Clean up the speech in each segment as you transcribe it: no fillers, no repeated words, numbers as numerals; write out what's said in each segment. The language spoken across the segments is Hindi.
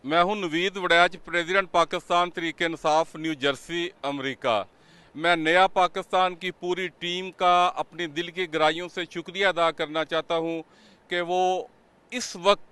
मैं हूं नवीद वड़ैच, प्रेसिडेंट पाकिस्तान तरीके इंसाफ न्यू जर्सी अमेरिका। मैं नया पाकिस्तान की पूरी टीम का अपनी दिल की गहराइयों से शुक्रिया अदा करना चाहता हूं कि वो इस वक्त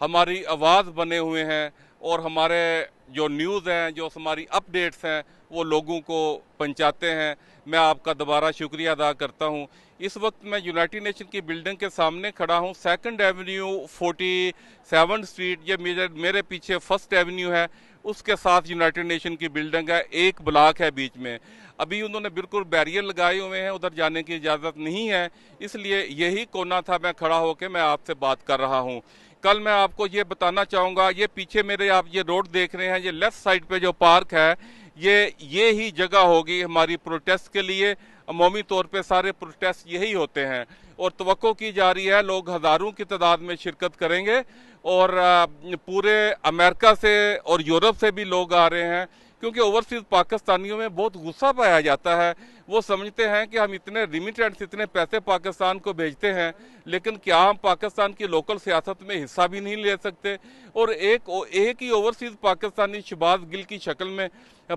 हमारी आवाज़ बने हुए हैं और हमारे जो न्यूज़ हैं, जो हमारी अपडेट्स हैं, वो लोगों को पहुंचाते हैं। मैं आपका दोबारा शुक्रिया अदा करता हूं। इस वक्त मैं यूनाइटेड नेशन की बिल्डिंग के सामने खड़ा हूं, 2nd एवेन्यू 47 स्ट्रीट। ये मेरे पीछे 1st एवेन्यू है, उसके साथ यूनाइटेड नेशन की बिल्डिंग है, एक ब्लॉक है बीच में। अभी उन्होंने बिल्कुल बैरियर लगाए हुए हैं, उधर जाने की इजाज़त नहीं है, इसलिए यही कोना था मैं खड़ा होकर मैं आपसे बात कर रहा हूँ। कल मैं आपको ये बताना चाहूँगा, ये पीछे मेरे आप ये रोड देख रहे हैं, ये लेफ्ट साइड पे जो पार्क है, ये ही जगह होगी हमारी प्रोटेस्ट के लिए। अमूमी तौर पे सारे प्रोटेस्ट यही होते हैं और तवक्को की जा रही है लोग हज़ारों की तादाद में शिरकत करेंगे और पूरे अमेरिका से और यूरोप से भी लोग आ रहे हैं, क्योंकि ओवरसीज़ पाकिस्तानियों में बहुत गुस्सा पाया जाता है। वो समझते हैं कि हम इतने रिमिटेंस, इतने पैसे पाकिस्तान को भेजते हैं, लेकिन क्या हम पाकिस्तान की लोकल सियासत में हिस्सा भी नहीं ले सकते। और एक ही ओवरसीज़ पाकिस्तानी शहबाज गिल की शक्ल में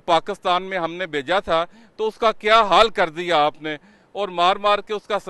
पाकिस्तान में हमने भेजा था, तो उसका क्या हाल कर दिया आपने। और मार मार के उसका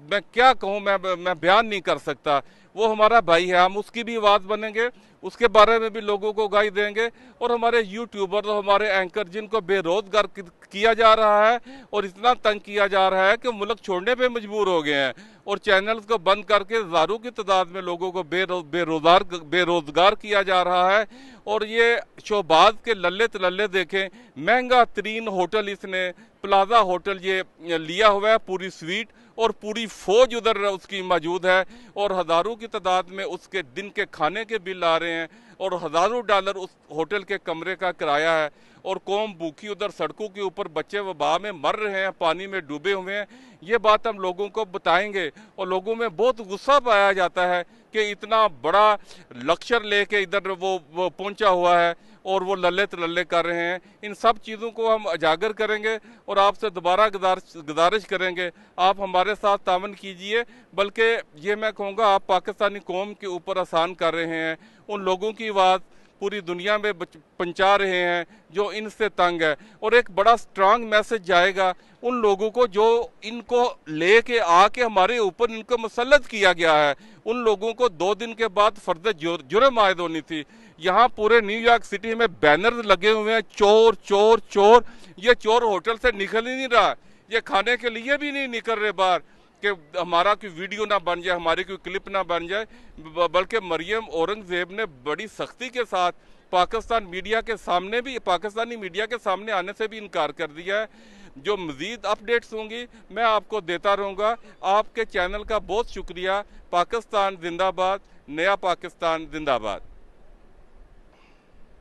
मैं क्या कहूँ, मैं बयान नहीं कर सकता। वो हमारा भाई है, हम उसकी भी आवाज़ बनेंगे, उसके बारे में भी लोगों को गाई देंगे। और हमारे यूट्यूबर और हमारे एंकर जिनको बेरोजगार किया जा रहा है और इतना तंग किया जा रहा है कि मुल्क छोड़ने पे मजबूर हो गए हैं और चैनल्स को बंद करके हज़ारों की तादाद में लोगों को बेरोजगार किया जा रहा है। और ये शोबाज के लल्ले तलल्ले देखें, महंगा तरीन होटल इसने प्लाजा होटल ये लिया हुआ है, पूरी स्वीट, और पूरी फौज उधर उसकी मौजूद है और हज़ारों की तादाद में उसके दिन के खाने के बिल आ रहे हैं और हज़ारों डॉलर उस होटल के कमरे का किराया है। और कौम भूखी उधर सड़कों के ऊपर, बच्चे वबा में मर रहे हैं, पानी में डूबे हुए हैं। ये बात हम लोगों को बताएंगे और लोगों में बहुत गुस्सा पाया जाता है कि इतना बड़ा लक्ष्य लेके इधर वो पहुंचा हुआ है और वो लल्ले तलल्ले कर रहे हैं। इन सब चीज़ों को हम उजागर करेंगे और आपसे दोबारा गुजारिश करेंगे, आप हमारे साथ तावन कीजिए। बल्कि ये मैं कहूँगा, आप पाकिस्तानी कौम के ऊपर आसान कर रहे हैं, उन लोगों की आवाज़ पूरी दुनिया में पहुंचा रहे हैं जो इनसे तंग है। और एक बड़ा स्ट्रांग मैसेज जाएगा उन लोगों को जो इनको लेके आके हमारे ऊपर इनको मुसल्लत किया गया है। उन लोगों को 2 दिन के बाद फर्द जुर्म आयद होनी थी। यहाँ पूरे न्यूयॉर्क सिटी में बैनर लगे हुए हैं, चोर चोर चोर। ये चोर होटल से निकल ही नहीं रहा, ये खाने के लिए भी नहीं निकल रहे बाहर कि हमारा कोई वीडियो ना बन जाए, हमारी कोई क्लिप ना बन जाए। बल्कि मरियम औरंगजेब ने बड़ी सख्ती के साथ पाकिस्तानी मीडिया के सामने आने से भी इनकार कर दिया है। जो मज़ीद अपडेट्स होंगी मैं आपको देता रहूँगा। आपके चैनल का बहुत शुक्रिया। पाकिस्तान जिंदाबाद, नया पाकिस्तान जिंदाबाद।